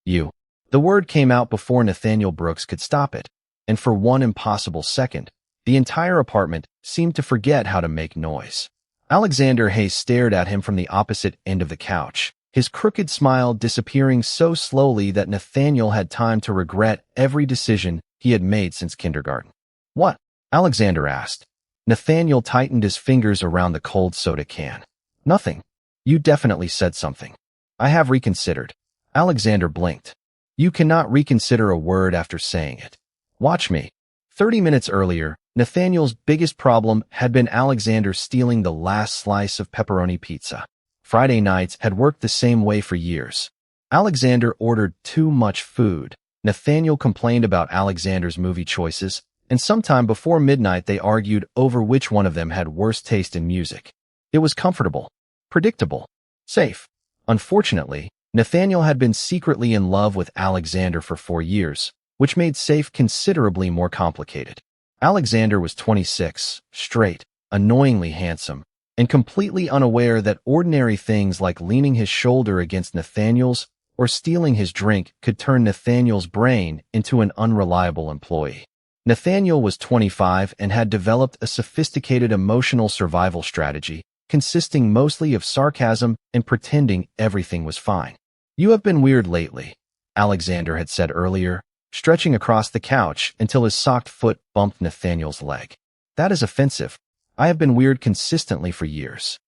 You. The word came out before Nathaniel Brooks could stop it, and for one impossible second, the entire apartment seemed to forget how to make noise. Alexander Hayes stared at him from the opposite end of the couch, his crooked smile disappearing so slowly that Nathaniel had time to regret every decision he had made since kindergarten. What? Alexander asked. Nathaniel tightened his fingers around the cold soda can. Nothing. You definitely said something. I have reconsidered. Alexander blinked. You cannot reconsider a word after saying it. Watch me. 30 minutes earlier, Nathaniel's biggest problem had been Alexander stealing the last slice of pepperoni pizza. Friday nights had worked the same way for years. Alexander ordered too much food. Nathaniel complained about Alexander's movie choices, and sometime before midnight they argued over which one of them had worse taste in music. It was comfortable, predictable, safe. Unfortunately, Nathaniel had been secretly in love with Alexander for 4 years, which made safe considerably more complicated. Alexander was 26, straight, annoyingly handsome, and completely unaware that ordinary things like leaning his shoulder against Nathaniel's or stealing his drink could turn Nathaniel's brain into an unreliable employee. Nathaniel was 25 and had developed a sophisticated emotional survival strategy consisting mostly of sarcasm and pretending everything was fine. You have been weird lately, Alexander had said earlier, stretching across the couch until his socked foot bumped Nathaniel's leg. That is offensive. I have been weird consistently for years.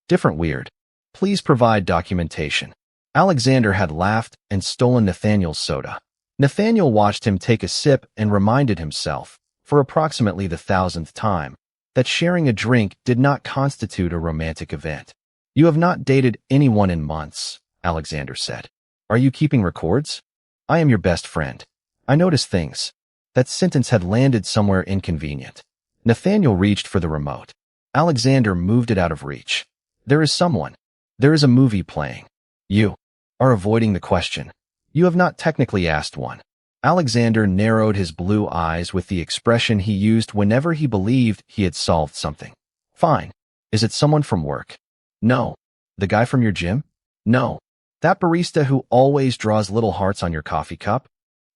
Different weird. Please provide documentation. Alexander had laughed and stolen Nathaniel's soda. Nathaniel watched him take a sip and reminded himself, for approximately the 1,000th time, that sharing a drink did not constitute a romantic event. You have not dated anyone in months, Alexander said. Are you keeping records? I am your best friend. I notice things. That sentence had landed somewhere inconvenient. Nathaniel reached for the remote. Alexander moved it out of reach. There is someone. There is a movie playing. You are avoiding the question. You have not technically asked one. Alexander narrowed his blue eyes with the expression he used whenever he believed he had solved something. Fine. Is it someone from work? No. The guy from your gym? No. That barista who always draws little hearts on your coffee cup?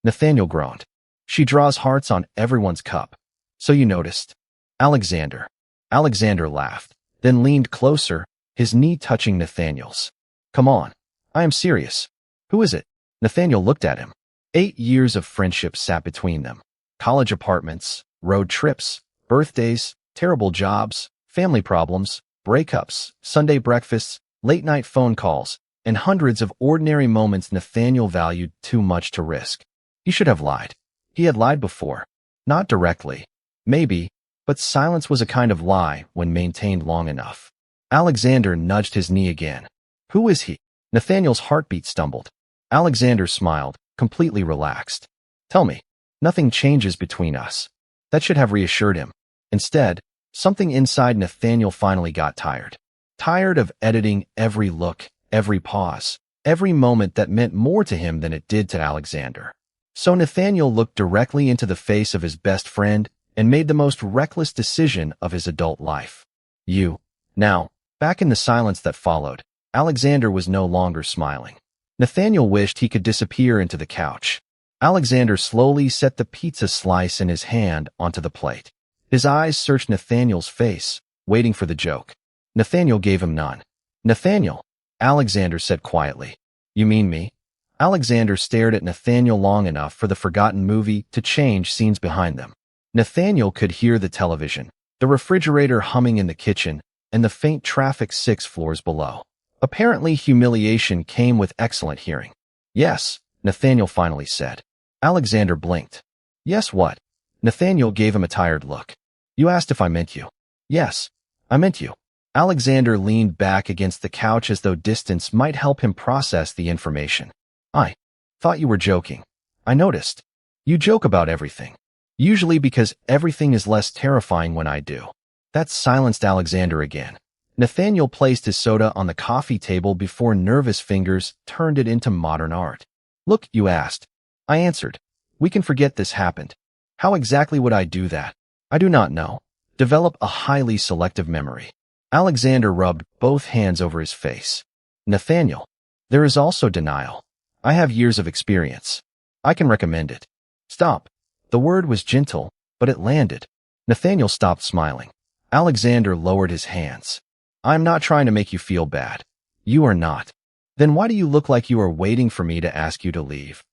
Nathaniel groaned. She draws hearts on everyone's cup. So you noticed. Alexander. Alexander laughed, then leaned closer, his knee touching Nathaniel's. Come on. I am serious. Who is it? Nathaniel looked at him. 8 years of friendship sat between them. College apartments, road trips, birthdays, terrible jobs, family problems, breakups, Sunday breakfasts, late-night phone calls, and hundreds of ordinary moments Nathaniel valued too much to risk. He should have lied. He had lied before. Not directly. Maybe, but silence was a kind of lie when maintained long enough. Alexander nudged his knee again. Who is he? Nathaniel's heartbeat stumbled. Alexander smiled, completely relaxed. Tell me. Nothing changes between us. That should have reassured him. Instead, something inside Nathaniel finally got tired. Tired of editing every look, every pause, every moment that meant more to him than it did to Alexander. So Nathaniel looked directly into the face of his best friend and made the most reckless decision of his adult life. You. Now, back in the silence that followed, Alexander was no longer smiling. Nathaniel wished he could disappear into the couch. Alexander slowly set the pizza slice in his hand onto the plate. His eyes searched Nathaniel's face, waiting for the joke. Nathaniel gave him none. Nathaniel, Alexander said quietly. You mean me? Alexander stared at Nathaniel long enough for the forgotten movie to change scenes behind them. Nathaniel could hear the television, the refrigerator humming in the kitchen, and the faint traffic 6 floors below. Apparently, humiliation came with excellent hearing. Yes, Nathaniel finally said. Alexander blinked. Yes, what? Nathaniel gave him a tired look. You asked if I meant you. Yes, I meant you. Alexander leaned back against the couch as though distance might help him process the information. I thought you were joking. I noticed. You joke about everything. Usually because everything is less terrifying when I do. That silenced Alexander again. Nathaniel placed his soda on the coffee table before nervous fingers turned it into modern art. Look, you asked. I answered. We can forget this happened. How exactly would I do that? I do not know. Develop a highly selective memory. Alexander rubbed both hands over his face. Nathaniel. There is also denial. I have years of experience. I can recommend it. Stop. The word was gentle, but it landed. Nathaniel stopped smiling. Alexander lowered his hands. I'm not trying to make you feel bad. You are not. Then why do you look like you are waiting for me to ask you to leave?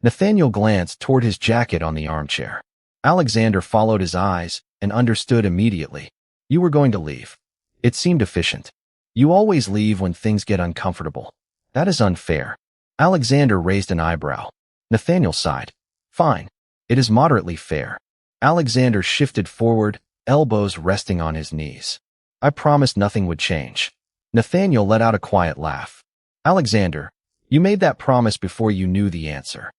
Nathaniel glanced toward his jacket on the armchair. Alexander followed his eyes and understood immediately. You were going to leave. It seemed efficient. You always leave when things get uncomfortable. That is unfair. Alexander raised an eyebrow. Nathaniel sighed. Fine. It is moderately fair. Alexander shifted forward, elbows resting on his knees. I promised nothing would change. Nathaniel let out a quiet laugh. Alexander, you made that promise before you knew the answer.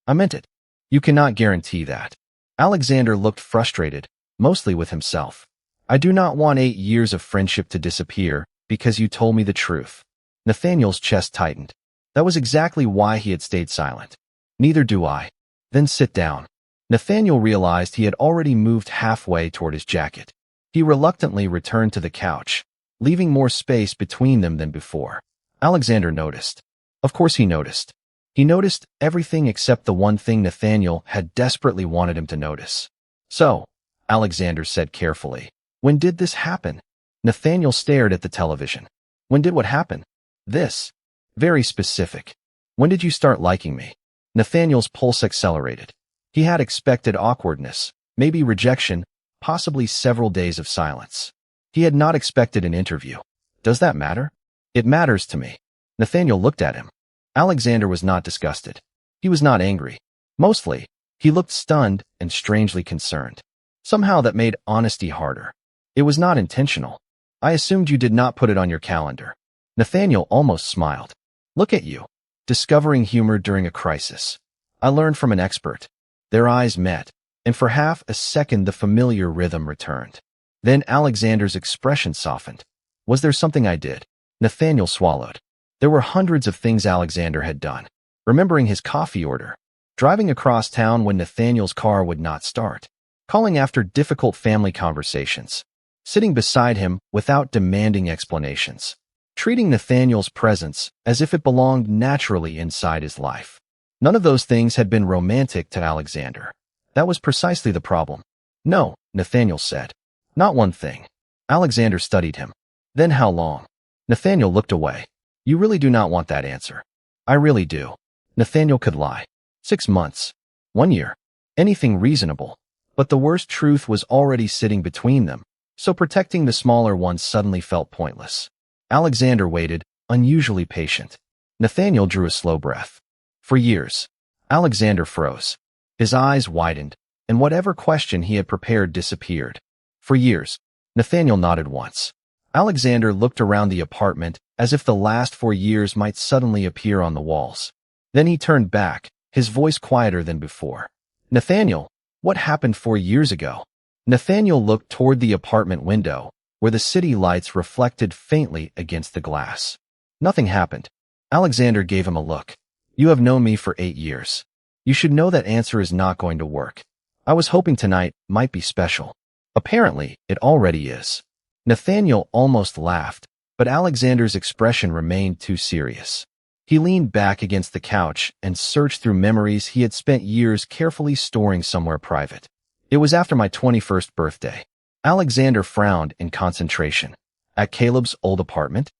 I meant it. You cannot guarantee that. Alexander looked frustrated, mostly with himself. I do not want 8 years of friendship to disappear because you told me the truth. Nathaniel's chest tightened. That was exactly why he had stayed silent. Neither do I. Then sit down. Nathaniel realized he had already moved halfway toward his jacket. He reluctantly returned to the couch, leaving more space between them than before. Alexander noticed. Of course he noticed. He noticed everything except the one thing Nathaniel had desperately wanted him to notice. So, Alexander said carefully, when did this happen? Nathaniel stared at the television. When did what happen? This. Very specific. When did you start liking me? Nathaniel's pulse accelerated. He had expected awkwardness, maybe rejection, possibly several days of silence. He had not expected an interview. Does that matter? It matters to me. Nathaniel looked at him. Alexander was not disgusted. He was not angry. Mostly, he looked stunned and strangely concerned. Somehow that made honesty harder. It was not intentional. I assumed you did not put it on your calendar. Nathaniel almost smiled. Look at you. Discovering humor during a crisis. I learned from an expert. Their eyes met, and for half a second the familiar rhythm returned. Then Alexander's expression softened. Was there something I did? Nathaniel swallowed. There were hundreds of things Alexander had done. Remembering his coffee order, driving across town when Nathaniel's car would not start, calling after difficult family conversations, sitting beside him without demanding explanations, treating Nathaniel's presence as if it belonged naturally inside his life. None of those things had been romantic to Alexander. That was precisely the problem. No, Nathaniel said. Not one thing. Alexander studied him. Then how long? Nathaniel looked away. You really do not want that answer. I really do. Nathaniel could lie. 6 months. 1 year. Anything reasonable. But the worst truth was already sitting between them, so protecting the smaller one suddenly felt pointless. Alexander waited, unusually patient. Nathaniel drew a slow breath. For years. Alexander froze. His eyes widened, and whatever question he had prepared disappeared. For years. Nathaniel nodded once. Alexander looked around the apartment as if the last 4 years might suddenly appear on the walls. Then he turned back, his voice quieter than before. Nathaniel, what happened 4 years ago? Nathaniel looked toward the apartment window, where the city lights reflected faintly against the glass. Nothing happened. Alexander gave him a look. You have known me for 8 years. You should know that answer is not going to work. I was hoping tonight might be special. Apparently, it already is. Nathaniel almost laughed, but Alexander's expression remained too serious. He leaned back against the couch and searched through memories he had spent years carefully storing somewhere private. It was after my 21st birthday. Alexander frowned in concentration. At Caleb's old apartment?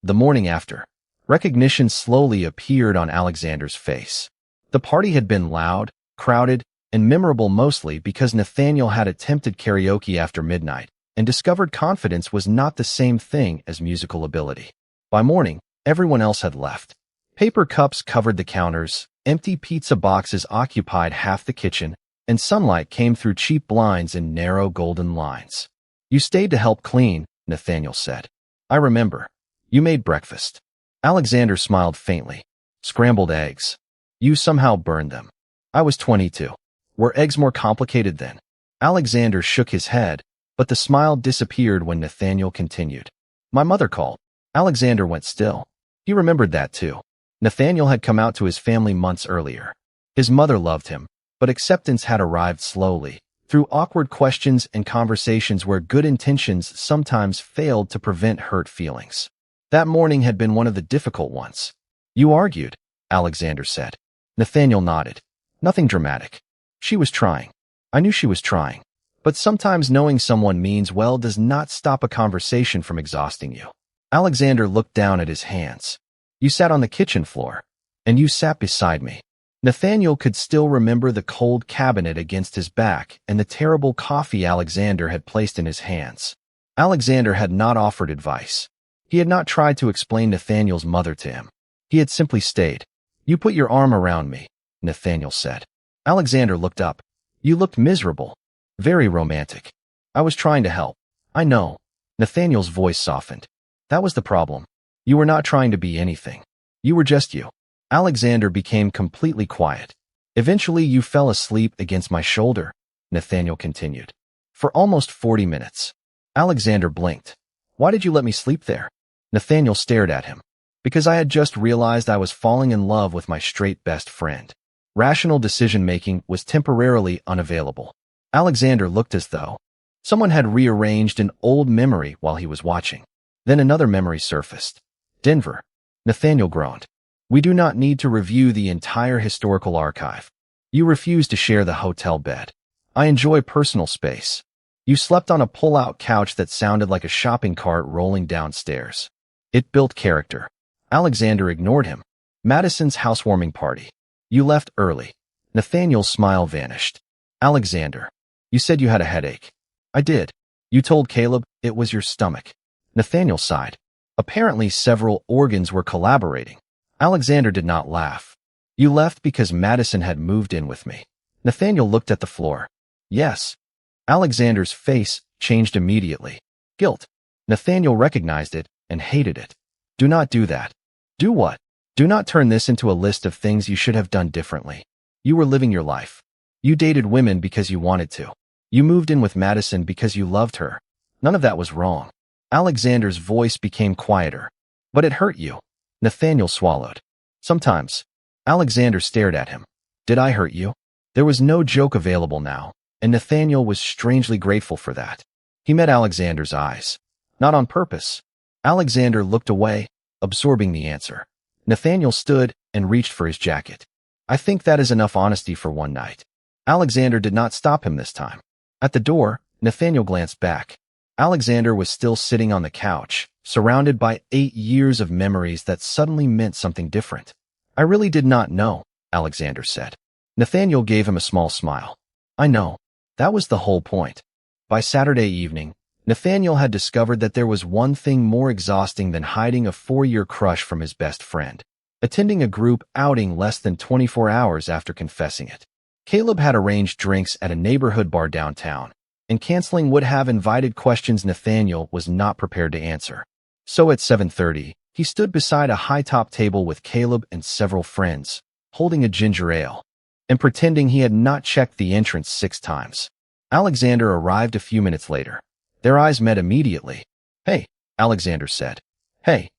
The morning after. Recognition slowly appeared on Alexander's face. The party had been loud, crowded, and memorable mostly because Nathaniel had attempted karaoke after midnight and discovered confidence was not the same thing as musical ability. By morning, everyone else had left. Paper cups covered the counters, empty pizza boxes occupied half the kitchen, and sunlight came through cheap blinds in narrow golden lines. You stayed to help clean, Nathaniel said. I remember. You made breakfast. Alexander smiled faintly. Scrambled eggs. You somehow burned them. I was 22. Were eggs more complicated then? Alexander shook his head, but the smile disappeared when Nathaniel continued. My mother called. Alexander went still. He remembered that too. Nathaniel had come out to his family months earlier. His mother loved him, but acceptance had arrived slowly, through awkward questions and conversations where good intentions sometimes failed to prevent hurt feelings. That morning had been one of the difficult ones. You argued. Alexander said. Nathaniel nodded. Nothing dramatic. She was trying. I knew she was trying. But sometimes knowing someone means well does not stop a conversation from exhausting you. Alexander looked down at his hands. You sat on the kitchen floor. And you sat beside me. Nathaniel could still remember the cold cabinet against his back and the terrible coffee Alexander had placed in his hands. Alexander had not offered advice. He had not tried to explain Nathaniel's mother to him. He had simply stayed. You put your arm around me, Nathaniel said. Alexander looked up. You looked miserable. Very romantic. I was trying to help. I know. Nathaniel's voice softened. That was the problem. You were not trying to be anything. You were just you. Alexander became completely quiet. Eventually you fell asleep against my shoulder, Nathaniel continued. For almost 40 minutes. Alexander blinked. Why did you let me sleep there? Nathaniel stared at him. Because I had just realized I was falling in love with my straight best friend. Rational decision-making was temporarily unavailable. Alexander looked as though someone had rearranged an old memory while he was watching. Then another memory surfaced. Denver. Nathaniel groaned. We do not need to review the entire historical archive. You refuse to share the hotel bed. I enjoy personal space. You slept on a pull-out couch that sounded like a shopping cart rolling downstairs. It built character. Alexander ignored him. Madison's housewarming party. You left early. Nathaniel's smile vanished. Alexander. You said you had a headache. I did. You told Caleb it was your stomach. Nathaniel sighed. Apparently several organs were collaborating. Alexander did not laugh. You left because Madison had moved in with me. Nathaniel looked at the floor. Yes. Alexander's face changed immediately. Guilt. Nathaniel recognized it and hated it. Do not do that. Do what? Do not turn this into a list of things you should have done differently. You were living your life. You dated women because you wanted to. You moved in with Madison because you loved her. None of that was wrong. Alexander's voice became quieter. But it hurt you. Nathaniel swallowed. Sometimes. Alexander stared at him. Did I hurt you? There was no joke available now, and Nathaniel was strangely grateful for that. He met Alexander's eyes. Not on purpose. Alexander looked away, absorbing the answer. Nathaniel stood and reached for his jacket. I think that is enough honesty for one night. Alexander did not stop him this time. At the door, Nathaniel glanced back. Alexander was still sitting on the couch, surrounded by 8 years of memories that suddenly meant something different. I really did not know, Alexander said. Nathaniel gave him a small smile. I know. That was the whole point. By Saturday evening, Nathaniel had discovered that there was one thing more exhausting than hiding a 4-year crush from his best friend. Attending a group outing less than 24 hours after confessing it. Caleb had arranged drinks at a neighborhood bar downtown, and canceling would have invited questions Nathaniel was not prepared to answer. So at 7:30, he stood beside a high-top table with Caleb and several friends, holding a ginger ale, and pretending he had not checked the entrance 6 times. Alexander arrived a few minutes later. Their eyes met immediately. Hey, Alexander said. Hey.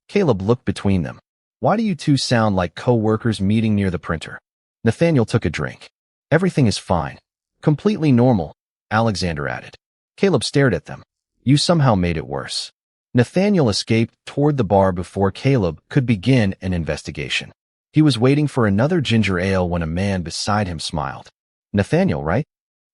Caleb looked between them. Why do you two sound like co-workers meeting near the printer? Nathaniel took a drink. Everything is fine. Completely normal, Alexander added. Caleb stared at them. You somehow made it worse. Nathaniel escaped toward the bar before Caleb could begin an investigation. He was waiting for another ginger ale when a man beside him smiled. Nathaniel, right?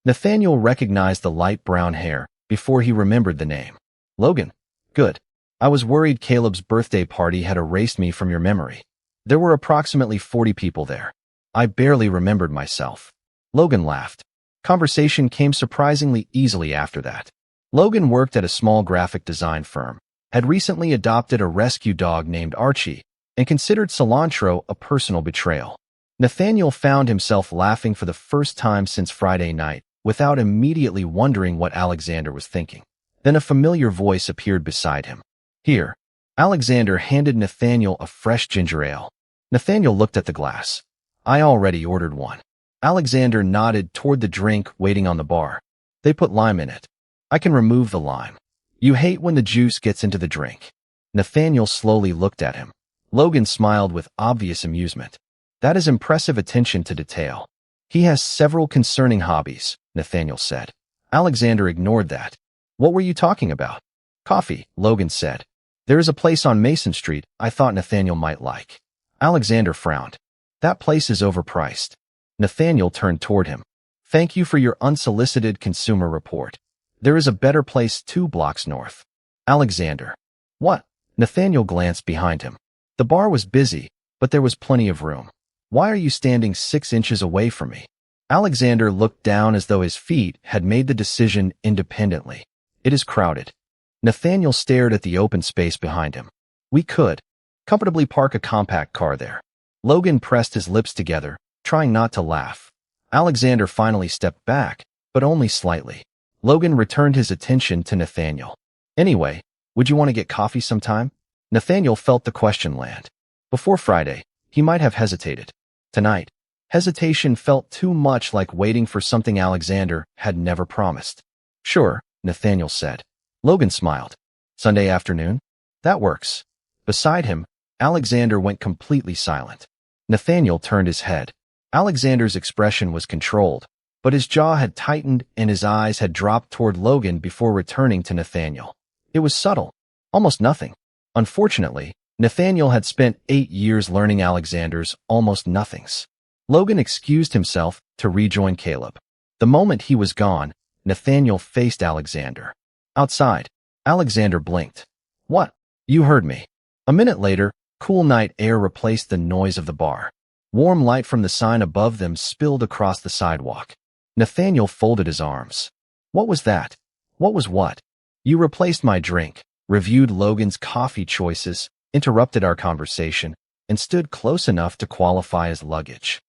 Nathaniel recognized the light brown hair before he remembered the name. Logan. Good. I was worried Caleb's birthday party had erased me from your memory. There were approximately 40 people there. I barely remembered myself. Logan laughed. Conversation came surprisingly easily after that. Logan worked at a small graphic design firm, had recently adopted a rescue dog named Archie, and considered cilantro a personal betrayal. Nathaniel found himself laughing for the first time since Friday night, without immediately wondering what Alexander was thinking. Then a familiar voice appeared beside him. Here. Alexander handed Nathaniel a fresh ginger ale. Nathaniel looked at the glass. I already ordered one. Alexander nodded toward the drink waiting on the bar. They put lime in it. I can remove the lime. You hate when the juice gets into the drink. Nathaniel slowly looked at him. Logan smiled with obvious amusement. That is impressive attention to detail. He has several concerning hobbies, Nathaniel said. Alexander ignored that. What were you talking about? Coffee, Logan said. There is a place on Mason Street I thought Nathaniel might like. Alexander frowned. That place is overpriced. Nathaniel turned toward him. Thank you for your unsolicited consumer report. There is a better place 2 blocks north. Alexander. What? Nathaniel glanced behind him. The bar was busy, but there was plenty of room. Why are you standing 6 inches away from me? Alexander looked down as though his feet had made the decision independently. It is crowded. Nathaniel stared at the open space behind him. We could comfortably park a compact car there. Logan pressed his lips together, trying not to laugh. Alexander finally stepped back, but only slightly. Logan returned his attention to Nathaniel. Anyway, would you want to get coffee sometime? Nathaniel felt the question land. Before Friday, he might have hesitated. Tonight, hesitation felt too much like waiting for something Alexander had never promised. Sure, Nathaniel said. Logan smiled. Sunday afternoon? That works. Beside him, Alexander went completely silent. Nathaniel turned his head. Alexander's expression was controlled, but his jaw had tightened and his eyes had dropped toward Logan before returning to Nathaniel. It was subtle, almost nothing. Unfortunately, Nathaniel had spent 8 years learning Alexander's almost nothings. Logan excused himself to rejoin Caleb. The moment he was gone, Nathaniel faced Alexander. Outside, Alexander blinked. What? You heard me. A minute later, cool night air replaced the noise of the bar. Warm light from the sign above them spilled across the sidewalk. Nathaniel folded his arms. What was that? What was what? You replaced my drink, reviewed Logan's coffee choices, interrupted our conversation, and stood close enough to qualify as luggage.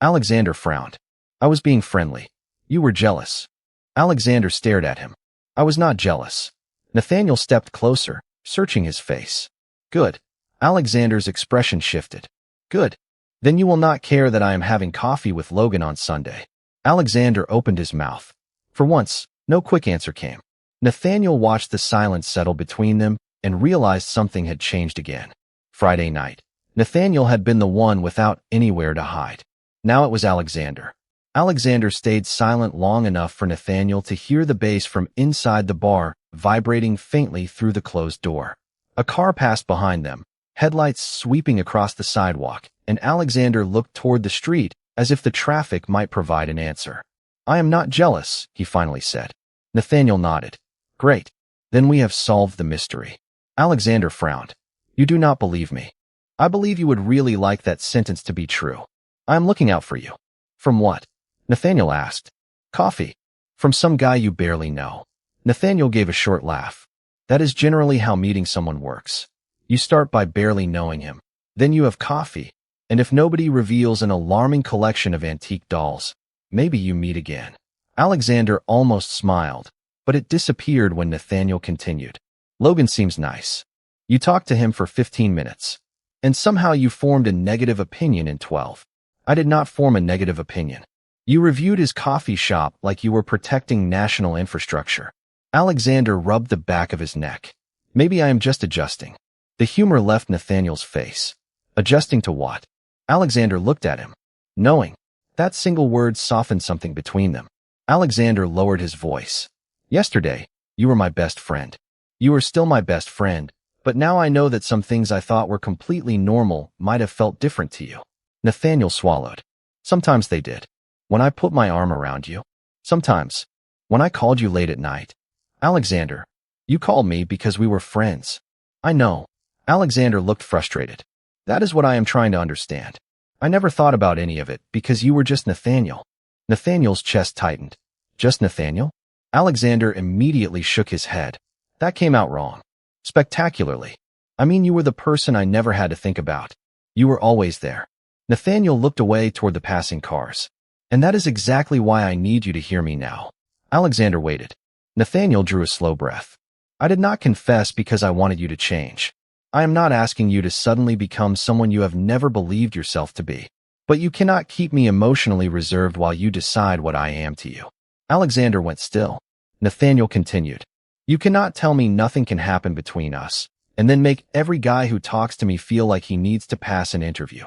Alexander frowned. I was being friendly. You were jealous. Alexander stared at him. I was not jealous. Nathaniel stepped closer, searching his face. Good. Alexander's expression shifted. Good. Then you will not care that I am having coffee with Logan on Sunday. Alexander opened his mouth. For once, no quick answer came. Nathaniel watched the silence settle between them and realized something had changed again. Friday night, Nathaniel had been the one without anywhere to hide. Now it was Alexander. Alexander stayed silent long enough for Nathaniel to hear the bass from inside the bar vibrating faintly through the closed door. A car passed behind them, headlights sweeping across the sidewalk, and Alexander looked toward the street as if the traffic might provide an answer. I am not jealous, he finally said. Nathaniel nodded. Great. Then we have solved the mystery. Alexander frowned. You do not believe me. I believe you would really like that sentence to be true. I am looking out for you. From what? Nathaniel asked. Coffee. From some guy you barely know. Nathaniel gave a short laugh. That is generally how meeting someone works. You start by barely knowing him. Then you have coffee. And if nobody reveals an alarming collection of antique dolls, maybe you meet again. Alexander almost smiled, but it disappeared when Nathaniel continued. Logan seems nice. You talked to him for 15 minutes. And somehow you formed a negative opinion in 12. I did not form a negative opinion. You reviewed his coffee shop like you were protecting national infrastructure. Alexander rubbed the back of his neck. Maybe I am just adjusting. The humor left Nathaniel's face. Adjusting to what? Alexander looked at him. Knowing. That single word softened something between them. Alexander lowered his voice. Yesterday, you were my best friend. You are still my best friend, but now I know that some things I thought were completely normal might have felt different to you. Nathaniel swallowed. Sometimes they did. When I put my arm around you. Sometimes. When I called you late at night. Alexander, you called me because we were friends. I know. Alexander looked frustrated. That is what I am trying to understand. I never thought about any of it because you were just Nathaniel. Nathaniel's chest tightened. Just Nathaniel? Alexander immediately shook his head. That came out wrong. Spectacularly. I mean, you were the person I never had to think about. You were always there. Nathaniel looked away toward the passing cars. And that is exactly why I need you to hear me now. Alexander waited. Nathaniel drew a slow breath. I did not confess because I wanted you to change. I am not asking you to suddenly become someone you have never believed yourself to be. But you cannot keep me emotionally reserved while you decide what I am to you. Alexander went still. Nathaniel continued. You cannot tell me nothing can happen between us, and then make every guy who talks to me feel like he needs to pass an interview.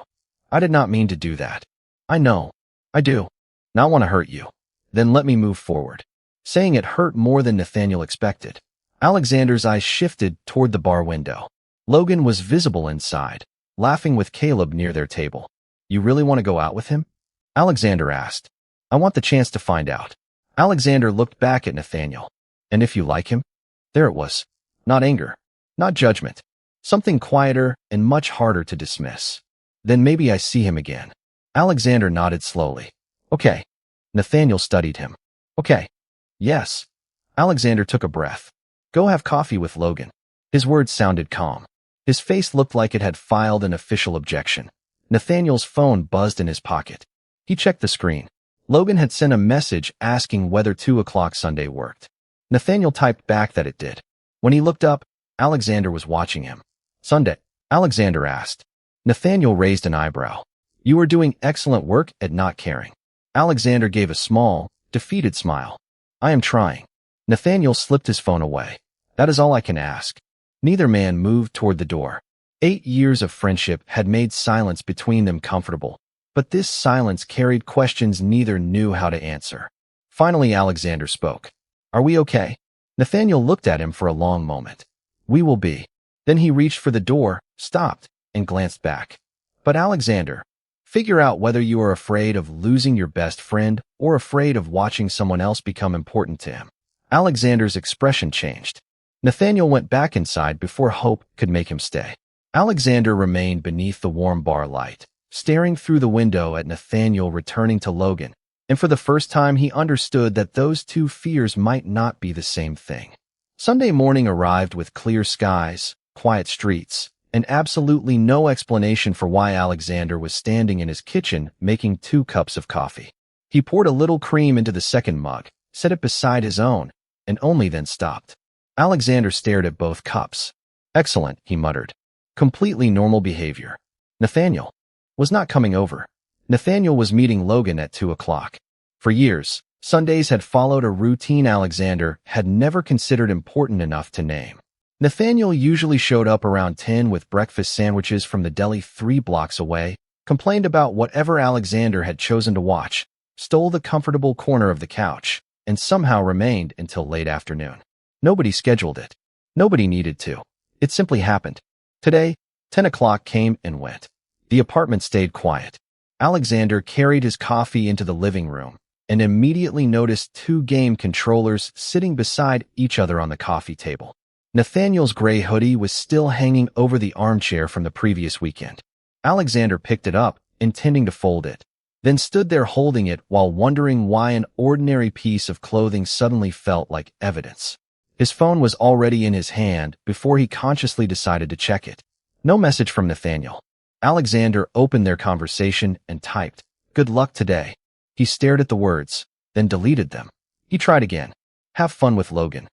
I did not mean to do that. I know. I do. Not want to hurt you. Then let me move forward. Saying it hurt more than Nathaniel expected. Alexander's eyes shifted toward the bar window. Logan was visible inside, laughing with Caleb near their table. You really want to go out with him? Alexander asked. I want the chance to find out. Alexander looked back at Nathaniel. And if you like him? There it was. Not anger. Not judgment. Something quieter and much harder to dismiss. Then maybe I see him again. Alexander nodded slowly. Okay. Nathaniel studied him. Okay. Yes. Alexander took a breath. Go have coffee with Logan. His words sounded calm. His face looked like it had filed an official objection. Nathaniel's phone buzzed in his pocket. He checked the screen. Logan had sent a message asking whether 2 o'clock Sunday worked. Nathaniel typed back that it did. When he looked up, Alexander was watching him. Sunday? Alexander asked. Nathaniel raised an eyebrow. You are doing excellent work at not caring. Alexander gave a small, defeated smile. I am trying. Nathaniel slipped his phone away. That is all I can ask. Neither man moved toward the door. 8 years of friendship had made silence between them comfortable, but this silence carried questions neither knew how to answer. Finally, Alexander spoke. Are we okay? Nathaniel looked at him for a long moment. We will be. Then he reached for the door, stopped, and glanced back. But Alexander, figure out whether you are afraid of losing your best friend or afraid of watching someone else become important to him. Alexander's expression changed. Nathaniel went back inside before hope could make him stay. Alexander remained beneath the warm bar light, staring through the window at Nathaniel returning to Logan, and for the first time he understood that those two fears might not be the same thing. Sunday morning arrived with clear skies, quiet streets, and absolutely no explanation for why Alexander was standing in his kitchen making 2 cups of coffee. He poured a little cream into the second mug, set it beside his own, and only then stopped. Alexander stared at both cups. Excellent, he muttered. Completely normal behavior. Nathaniel was not coming over. Nathaniel was meeting Logan at 2 o'clock. For years, Sundays had followed a routine Alexander had never considered important enough to name. Nathaniel usually showed up around 10 with breakfast sandwiches from the deli 3 blocks away, complained about whatever Alexander had chosen to watch, stole the comfortable corner of the couch, and somehow remained until late afternoon. Nobody scheduled it. Nobody needed to. It simply happened. Today, 10 o'clock came and went. The apartment stayed quiet. Alexander carried his coffee into the living room and immediately noticed 2 game controllers sitting beside each other on the coffee table. Nathaniel's gray hoodie was still hanging over the armchair from the previous weekend. Alexander picked it up, intending to fold it, then stood there holding it while wondering why an ordinary piece of clothing suddenly felt like evidence. His phone was already in his hand before he consciously decided to check it. No message from Nathaniel. Alexander opened their conversation and typed, "Good luck today." He stared at the words, then deleted them. He tried again. "Have fun with Logan."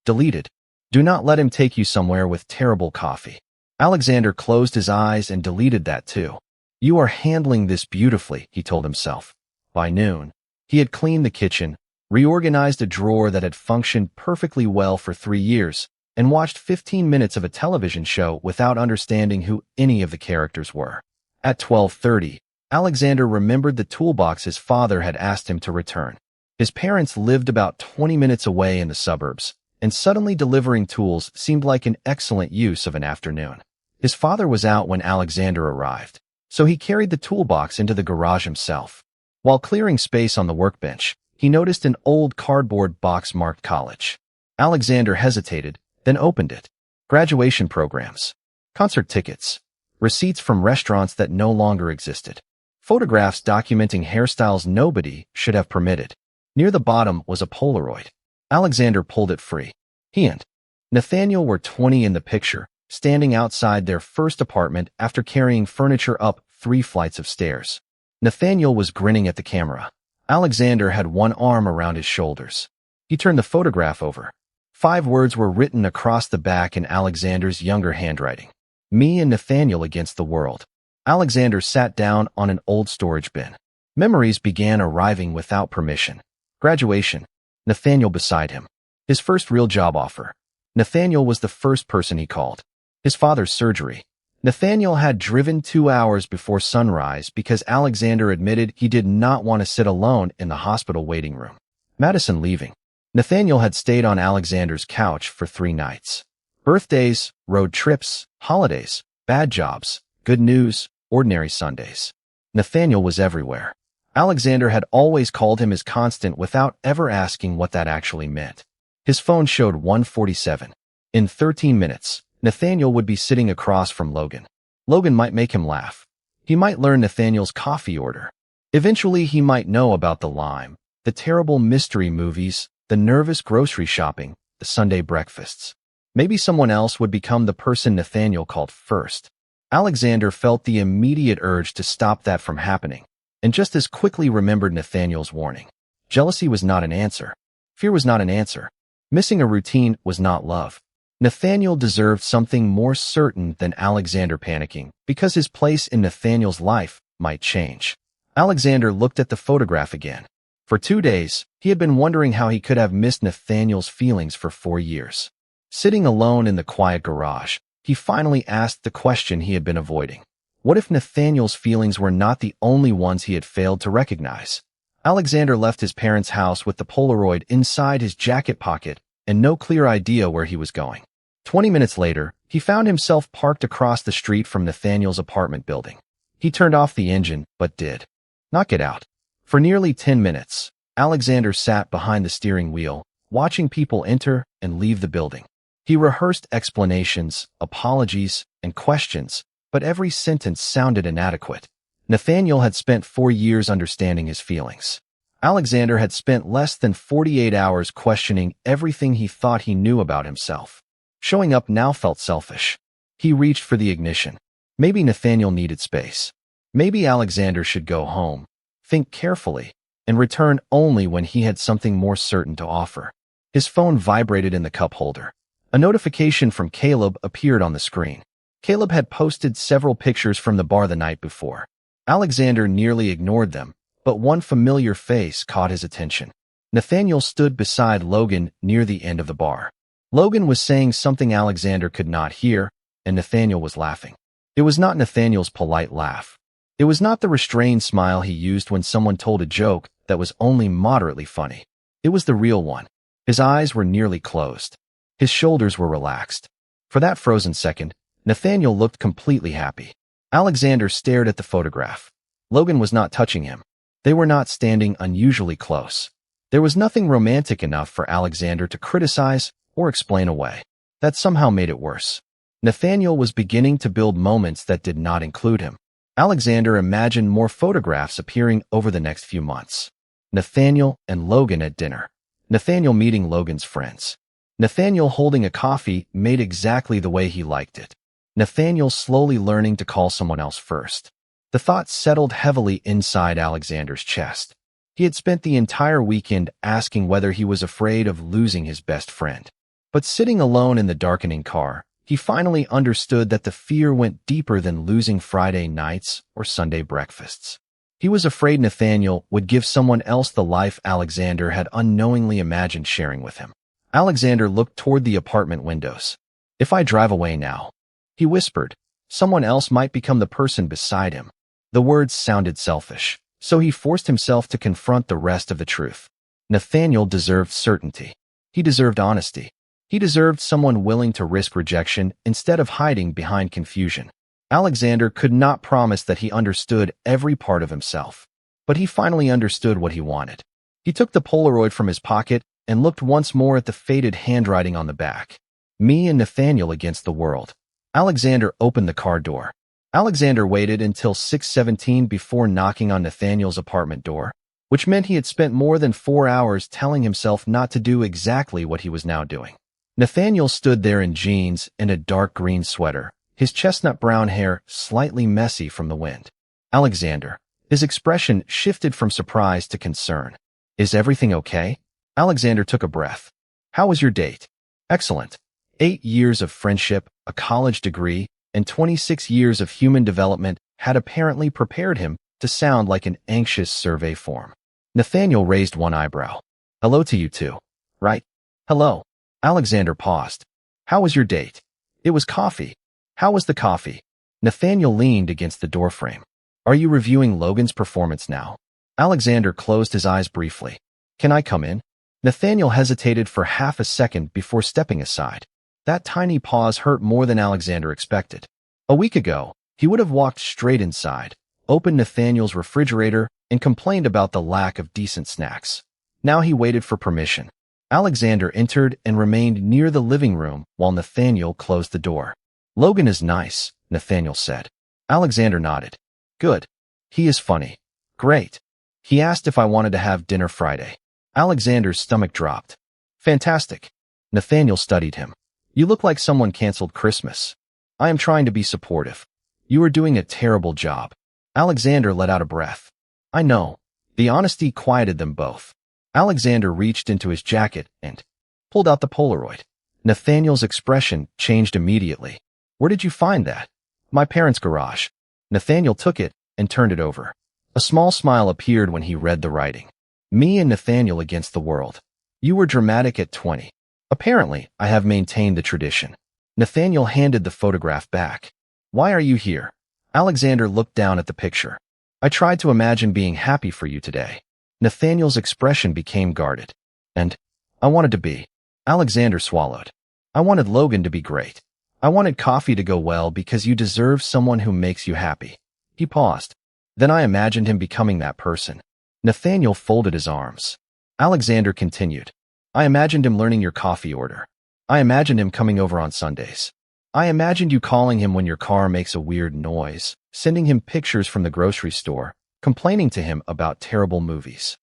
Deleted. "Do not let him take you somewhere with terrible coffee." Alexander closed his eyes and deleted that too. You are handling this beautifully, he told himself. By noon, he had cleaned the kitchen, reorganized a drawer that had functioned perfectly well for 3 years, and watched 15 minutes of a television show without understanding who any of the characters were. At 12:30, Alexander remembered the toolbox his father had asked him to return. His parents lived about 20 minutes away in the suburbs, and suddenly delivering tools seemed like an excellent use of an afternoon. His father was out when Alexander arrived, so he carried the toolbox into the garage himself. While clearing space on the workbench, he noticed an old cardboard box marked college. Alexander hesitated, then opened it. Graduation programs, concert tickets, receipts from restaurants that no longer existed, photographs documenting hairstyles nobody should have permitted. Near the bottom was a Polaroid. Alexander pulled it free. He and Nathaniel were 20 in the picture, standing outside their first apartment after carrying furniture up 3 flights of stairs. Nathaniel was grinning at the camera. Alexander had one arm around his shoulders. He turned the photograph over. 5 words were written across the back in Alexander's younger handwriting. Me and Nathaniel against the world. Alexander sat down on an old storage bin. Memories began arriving without permission. Graduation. Nathaniel beside him. His first real job offer. Nathaniel was the first person he called. His father's surgery. Nathaniel had driven 2 hours before sunrise because Alexander admitted he did not want to sit alone in the hospital waiting room. Madison leaving. Nathaniel had stayed on Alexander's couch for 3 nights. Birthdays, road trips, holidays, bad jobs, Good news, ordinary Sundays. Nathaniel was everywhere. Alexander had always called him his constant without ever asking what that actually meant. His phone showed 1:47. In 13 minutes, Nathaniel would be sitting across from Logan. Logan might make him laugh. He might learn Nathaniel's coffee order. Eventually, he might know about the lime, the terrible mystery movies, the nervous grocery shopping, the Sunday breakfasts. Maybe someone else would become the person Nathaniel called first. Alexander felt the immediate urge to stop that from happening, and just as quickly remembered Nathaniel's warning. Jealousy was not an answer. Fear was not an answer. Missing a routine was not love. Nathaniel deserved something more certain than Alexander panicking, because his place in Nathaniel's life might change. Alexander looked at the photograph again. For 2 days, he had been wondering how he could have missed Nathaniel's feelings for 4 years. Sitting alone in the quiet garage, he finally asked the question he had been avoiding. What if Nathaniel's feelings were not the only ones he had failed to recognize? Alexander left his parents' house with the Polaroid inside his jacket pocket and no clear idea where he was going. 20 minutes later, he found himself parked across the street from Nathaniel's apartment building. He turned off the engine, but did not get out. For nearly 10 minutes, Alexander sat behind the steering wheel, watching people enter and leave the building. He rehearsed explanations, apologies, and questions, but every sentence sounded inadequate. Nathaniel had spent 4 years understanding his feelings. Alexander had spent less than 48 hours questioning everything he thought he knew about himself. Showing up now felt selfish. He reached for the ignition. Maybe Nathaniel needed space. Maybe Alexander should go home, think carefully, and return only when he had something more certain to offer. His phone vibrated in the cup holder. A notification from Caleb appeared on the screen. Caleb had posted several pictures from the bar the night before. Alexander nearly ignored them, but one familiar face caught his attention. Nathaniel stood beside Logan near the end of the bar. Logan was saying something Alexander could not hear, and Nathaniel was laughing. It was not Nathaniel's polite laugh. It was not the restrained smile he used when someone told a joke that was only moderately funny. It was the real one. His eyes were nearly closed. His shoulders were relaxed. For that frozen second, Nathaniel looked completely happy. Alexander stared at the photograph. Logan was not touching him. They were not standing unusually close. There was nothing romantic enough for Alexander to criticize or explain away. That somehow made it worse. Nathaniel was beginning to build moments that did not include him. Alexander imagined more photographs appearing over the next few months. Nathaniel and Logan at dinner. Nathaniel meeting Logan's friends. Nathaniel holding a coffee made exactly the way he liked it. Nathaniel slowly learning to call someone else first. The thought settled heavily inside Alexander's chest. He had spent the entire weekend asking whether he was afraid of losing his best friend. But sitting alone in the darkening car, he finally understood that the fear went deeper than losing Friday nights or Sunday breakfasts. He was afraid Nathaniel would give someone else the life Alexander had unknowingly imagined sharing with him. Alexander looked toward the apartment windows. If I drive away now, he whispered, someone else might become the person beside him. The words sounded selfish, so he forced himself to confront the rest of the truth. Nathaniel deserved certainty. He deserved honesty. He deserved someone willing to risk rejection instead of hiding behind confusion. Alexander could not promise that he understood every part of himself, but he finally understood what he wanted. He took the Polaroid from his pocket and looked once more at the faded handwriting on the back. Me and Nathaniel against the world. Alexander opened the car door. Alexander waited until 6:17 before knocking on Nathaniel's apartment door, which meant he had spent more than 4 hours telling himself not to do exactly what he was now doing. Nathaniel stood there in jeans and a dark green sweater, his chestnut brown hair slightly messy from the wind. Alexander. His expression shifted from surprise to concern. Is everything okay? Alexander took a breath. How was your date? Excellent. 8 years of friendship, a college degree, and 26 years of human development had apparently prepared him to sound like an anxious survey form. Nathaniel raised one eyebrow. Hello to you too, right? Hello. Alexander paused. How was your date? It was coffee. How was the coffee? Nathaniel leaned against the doorframe. Are you reviewing Logan's performance now? Alexander closed his eyes briefly. Can I come in? Nathaniel hesitated for half a second before stepping aside. That tiny pause hurt more than Alexander expected. A week ago, He would have walked straight inside, opened Nathaniel's refrigerator, and complained about the lack of decent snacks. Now he waited for permission. Alexander entered and remained near the living room while Nathaniel closed the door. "Logan is nice," Nathaniel said. Alexander nodded. "Good. He is funny." "Great. He asked if I wanted to have dinner Friday." Alexander's stomach dropped. "Fantastic." Nathaniel studied him. "You look like someone canceled Christmas." "I am trying to be supportive." "You are doing a terrible job." Alexander let out a breath. "I know." The honesty quieted them both. Alexander reached into his jacket and pulled out the Polaroid. Nathaniel's expression changed immediately. "Where did you find that?" "My parents' garage." Nathaniel took it and turned it over. A small smile appeared when he read the writing. "Me and Nathaniel against the world. You were dramatic at 20. Apparently, I have maintained the tradition." Nathaniel handed the photograph back. "Why are you here?" Alexander looked down at the picture. "I tried to imagine being happy for you today." Nathaniel's expression became guarded. "And I wanted to be." Alexander swallowed. "I wanted Logan to be great. I wanted coffee to go well because you deserve someone who makes you happy." He paused. "Then I imagined him becoming that person." Nathaniel folded his arms. Alexander continued. "I imagined him learning your coffee order. I imagined him coming over on Sundays. I imagined you calling him when your car makes a weird noise, sending him pictures from the grocery store, complaining to him about terrible movies."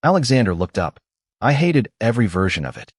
Alexander looked up. "I hated every version of it."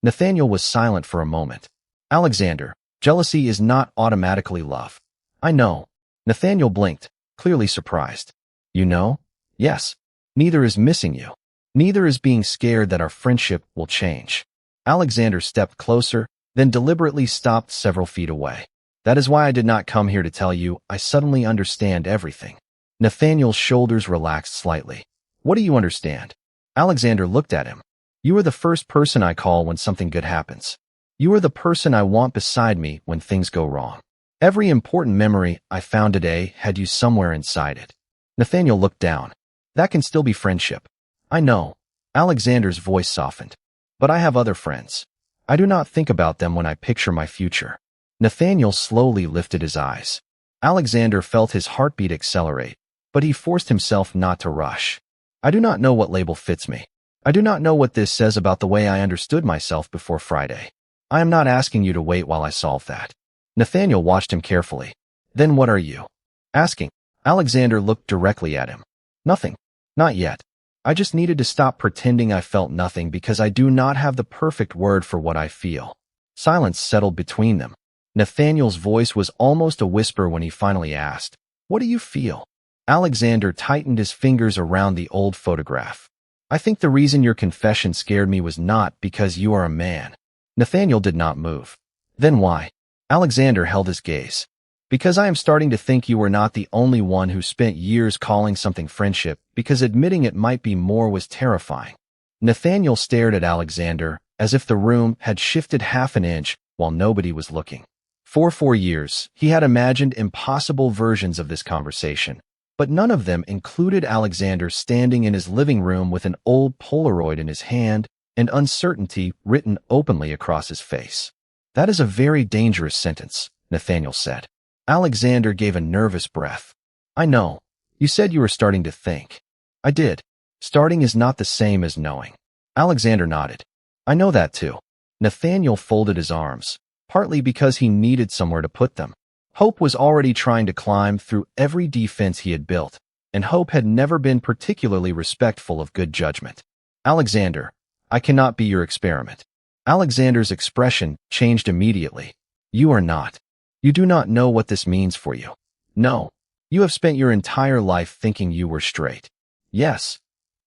Nathaniel was silent for a moment. "Alexander, jealousy is not automatically love." "I know." Nathaniel blinked, clearly surprised. "You know?" "Yes. Neither is missing you. Neither is being scared that our friendship will change." Alexander stepped closer, then deliberately stopped several feet away. "That is why I did not come here to tell you I suddenly understand everything." Nathaniel's shoulders relaxed slightly. "What do you understand?" Alexander looked at him. "You are the first person I call when something good happens. You are the person I want beside me when things go wrong. Every important memory I found today had you somewhere inside it." Nathaniel looked down. "That can still be friendship." "I know." Alexander's voice softened. "But I have other friends. I do not think about them when I picture my future." Nathaniel slowly lifted his eyes. Alexander felt his heartbeat accelerate, but he forced himself not to rush. "I do not know what label fits me. I do not know what this says about the way I understood myself before Friday. I am not asking you to wait while I solve that." Nathaniel watched him carefully. "Then what are you asking?" Alexander looked directly at him. "Nothing. Not yet. I just needed to stop pretending I felt nothing because I do not have the perfect word for what I feel." Silence settled between them. Nathaniel's voice was almost a whisper when he finally asked, "What do you feel?" Alexander tightened his fingers around the old photograph. "I think the reason your confession scared me was not because you are a man." Nathaniel did not move. "Then why?" Alexander held his gaze. "Because I am starting to think you were not the only one who spent years calling something friendship, because admitting it might be more was terrifying." Nathaniel stared at Alexander as if the room had shifted half an inch while nobody was looking. For 4 years, he had imagined impossible versions of this conversation, but none of them included Alexander standing in his living room with an old Polaroid in his hand and uncertainty written openly across his face. "That is a very dangerous sentence," Nathaniel said. Alexander gave a nervous breath. "I know. You said you were starting to think." "I did. Starting is not the same as knowing." Alexander nodded. "I know that too." Nathaniel folded his arms, partly because he needed somewhere to put them. Hope was already trying to climb through every defense he had built, and Hope had never been particularly respectful of good judgment. "Alexander, I cannot be your experiment." Alexander's expression changed immediately. "You are not. You do not know what this means for you. No. You have spent your entire life thinking you were straight." "Yes.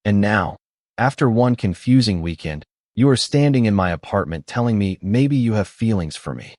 And now, after one confusing weekend, you are standing in my apartment telling me maybe you have feelings for me."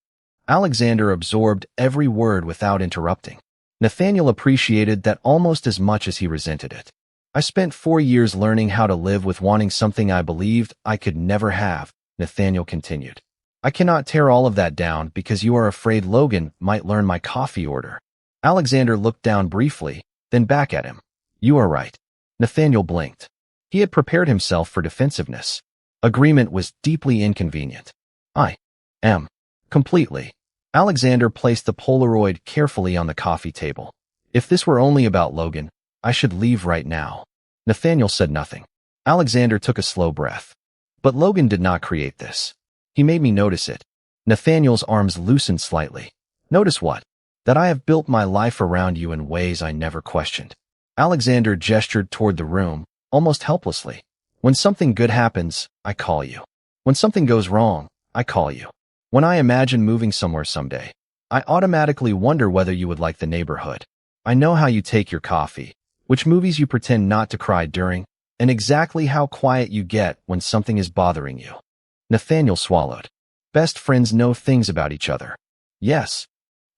Alexander absorbed every word without interrupting. Nathaniel appreciated that almost as much as he resented it. "I spent 4 years learning how to live with wanting something I believed I could never have," Nathaniel continued. "I cannot tear all of that down because you are afraid Logan might learn my coffee order." Alexander looked down briefly, then back at him. "You are right." Nathaniel blinked. He had prepared himself for defensiveness. Agreement was deeply inconvenient. "I am. Completely." Alexander placed the Polaroid carefully on the coffee table. If this were only about Logan, I should leave right now. Nathaniel said nothing. Alexander took a slow breath. But Logan did not create this. He made me notice it. Nathaniel's arms loosened slightly. Notice what? That I have built my life around you in ways I never questioned. Alexander gestured toward the room, almost helplessly. When something good happens, I call you. When something goes wrong, I call you. When I imagine moving somewhere someday, I automatically wonder whether you would like the neighborhood. I know how you take your coffee, which movies you pretend not to cry during, and exactly how quiet you get when something is bothering you. Nathaniel swallowed. Best friends know things about each other. Yes.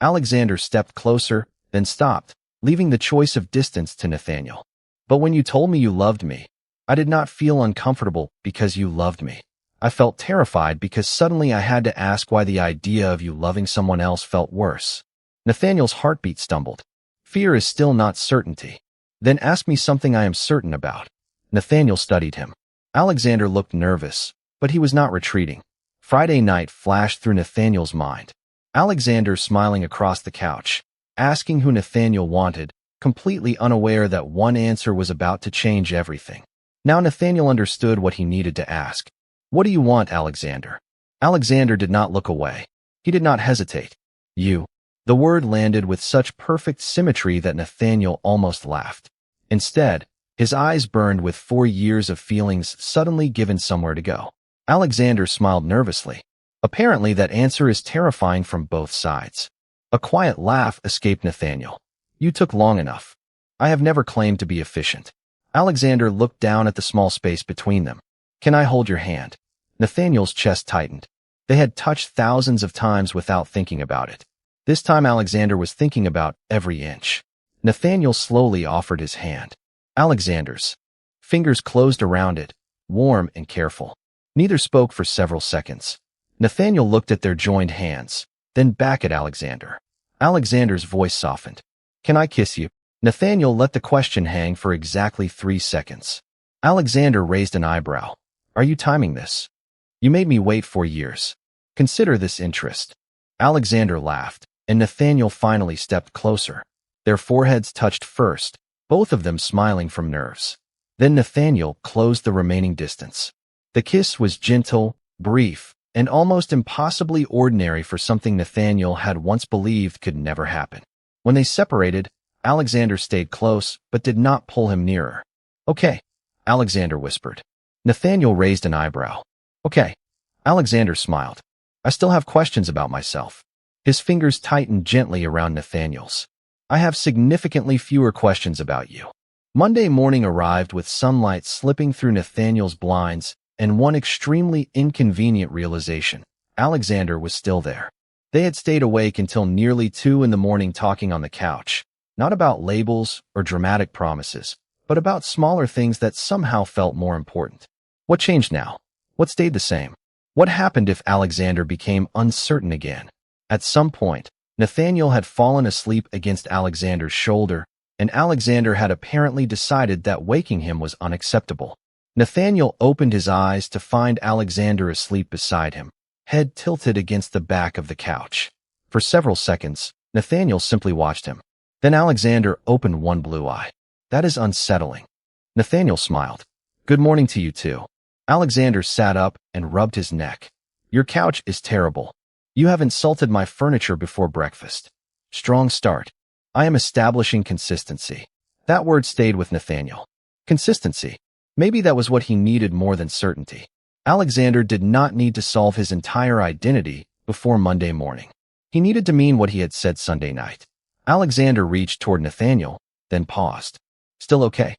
Alexander stepped closer, then stopped, leaving the choice of distance to Nathaniel. But when you told me you loved me, I did not feel uncomfortable because you loved me. I felt terrified because suddenly I had to ask why the idea of you loving someone else felt worse. Nathaniel's heartbeat stumbled. Fear is still not certainty. Then ask me something I am certain about. Nathaniel studied him. Alexander looked nervous, but he was not retreating. Friday night flashed through Nathaniel's mind. Alexander smiling across the couch, asking who Nathaniel wanted, completely unaware that one answer was about to change everything. Now Nathaniel understood what he needed to ask. What do you want, Alexander? Alexander did not look away. He did not hesitate. You. The word landed with such perfect symmetry that Nathaniel almost laughed. Instead, his eyes burned with 4 years of feelings suddenly given somewhere to go. Alexander smiled nervously. Apparently that answer is terrifying from both sides. A quiet laugh escaped Nathaniel. You took long enough. I have never claimed to be efficient. Alexander looked down at the small space between them. Can I hold your hand? Nathaniel's chest tightened. They had touched thousands of times without thinking about it. This time Alexander was thinking about every inch. Nathaniel slowly offered his hand. Alexander's fingers closed around it, warm and careful. Neither spoke for several seconds. Nathaniel looked at their joined hands, then back at Alexander. Alexander's voice softened. Can I kiss you? Nathaniel let the question hang for exactly 3 seconds. Alexander raised an eyebrow. Are you timing this? You made me wait 4 years. Consider this interest. Alexander laughed, and Nathaniel finally stepped closer. Their foreheads touched first, both of them smiling from nerves. Then Nathaniel closed the remaining distance. The kiss was gentle, brief, and almost impossibly ordinary for something Nathaniel had once believed could never happen. When they separated, Alexander stayed close, but did not pull him nearer. Okay, Alexander whispered. Nathaniel raised an eyebrow. Okay. Alexander smiled. I still have questions about myself. His fingers tightened gently around Nathaniel's. I have significantly fewer questions about you. Monday morning arrived with sunlight slipping through Nathaniel's blinds and one extremely inconvenient realization. Alexander was still there. They had stayed awake until nearly 2 in the morning talking on the couch, not about labels or dramatic promises, but about smaller things that somehow felt more important. What changed now? What stayed the same? What happened if Alexander became uncertain again? At some point, Nathaniel had fallen asleep against Alexander's shoulder, and Alexander had apparently decided that waking him was unacceptable. Nathaniel opened his eyes to find Alexander asleep beside him, head tilted against the back of the couch. For several seconds, Nathaniel simply watched him. Then Alexander opened one blue eye. That is unsettling. Nathaniel smiled. Good morning to you too. Alexander sat up and rubbed his neck. Your couch is terrible. You have insulted my furniture before breakfast. Strong start. I am establishing consistency. That word stayed with Nathaniel. Consistency. Maybe that was what he needed more than certainty. Alexander did not need to solve his entire identity before Monday morning. He needed to mean what he had said Sunday night. Alexander reached toward Nathaniel, then paused. Still okay?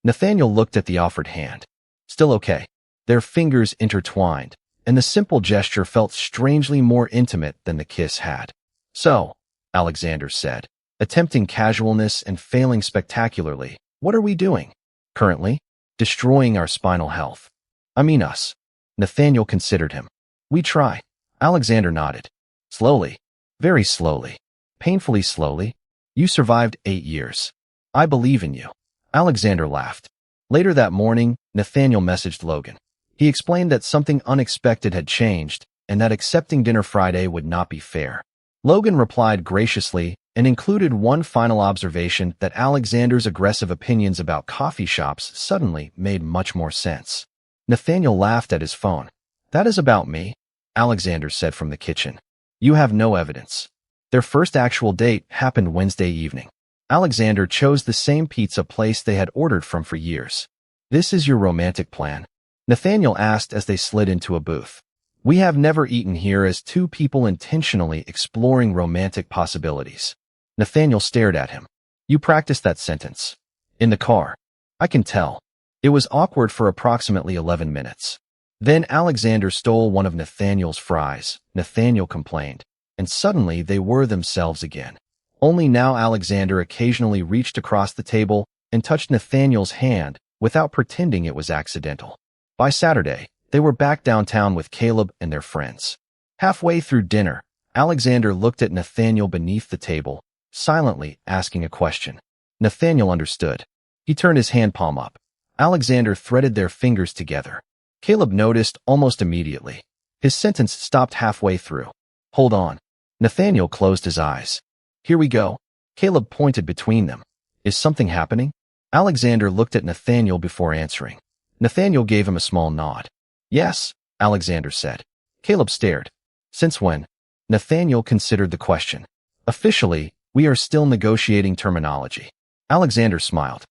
Nathaniel looked at the offered hand. Still okay. Their fingers intertwined, and the simple gesture felt strangely more intimate than the kiss had. So, Alexander said, attempting casualness and failing spectacularly, what are we doing? Currently? Destroying our spinal health. I mean us. Nathaniel considered him. We try. Alexander nodded. Slowly. Very slowly. Painfully slowly. You survived 8 years. I believe in you. Alexander laughed. Later that morning, Nathaniel messaged Logan. He explained that something unexpected had changed, and that accepting dinner Friday would not be fair. Logan replied graciously and included one final observation that Alexander's aggressive opinions about coffee shops suddenly made much more sense. Nathaniel laughed at his phone. "That is about me," Alexander said from the kitchen. "You have no evidence." Their first actual date happened Wednesday evening. Alexander chose the same pizza place they had ordered from for years. "This is your romantic plan?" Nathaniel asked as they slid into a booth. "We have never eaten here as two people intentionally exploring romantic possibilities." Nathaniel stared at him. "You practiced that sentence." "In the car." "I can tell." It was awkward for approximately 11 minutes. Then Alexander stole one of Nathaniel's fries, Nathaniel complained, and suddenly they were themselves again. Only now Alexander occasionally reached across the table and touched Nathaniel's hand without pretending it was accidental. By Saturday, they were back downtown with Caleb and their friends. Halfway through dinner, Alexander looked at Nathaniel beneath the table, silently asking a question. Nathaniel understood. He turned his hand palm up. Alexander threaded their fingers together. Caleb noticed almost immediately. His sentence stopped halfway through. "Hold on." Nathaniel closed his eyes. "Here we go." Caleb pointed between them. "Is something happening?" Alexander looked at Nathaniel before answering. Nathaniel gave him a small nod. "Yes," Alexander said. Caleb stared. "Since when?" Nathaniel considered the question. "Officially, we are still negotiating terminology." Alexander smiled.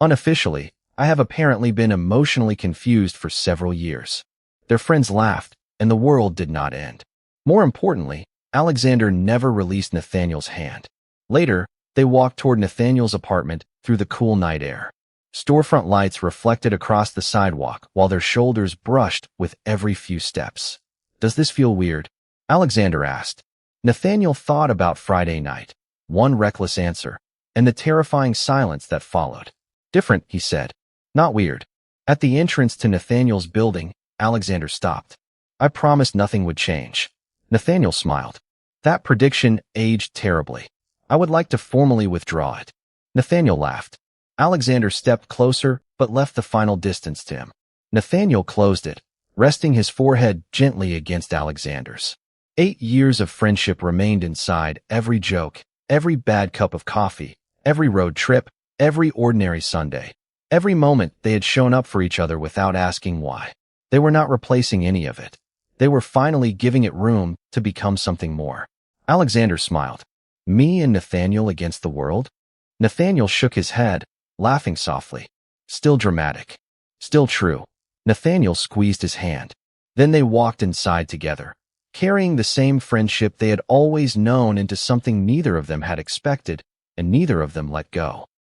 "Unofficially, I have apparently been emotionally confused for several years." Their friends laughed, and the world did not end. More importantly, Alexander never released Nathaniel's hand. Later, they walked toward Nathaniel's apartment through the cool night air. Storefront lights reflected across the sidewalk while their shoulders brushed with every few steps. "Does this feel weird?" Alexander asked. Nathaniel thought about Friday night, one reckless answer, and the terrifying silence that followed. "Different," he said. "Not weird." At the entrance to Nathaniel's building, Alexander stopped. "I promised nothing would change." Nathaniel smiled. "That prediction aged terribly. I would like to formally withdraw it." Nathaniel laughed. Alexander stepped closer but left the final distance to him. Nathaniel closed it, resting his forehead gently against Alexander's. 8 years of friendship remained inside every joke, every bad cup of coffee, every road trip, every ordinary Sunday. Every moment they had shown up for each other without asking why. They were not replacing any of it. They were finally giving it room to become something more. Alexander smiled. "Me and Nathaniel against the world?" Nathaniel shook his head, laughing softly. "Still dramatic. Still true." Nathaniel squeezed his hand. Then they walked inside together, carrying the same friendship they had always known into something neither of them had expected and neither of them let go.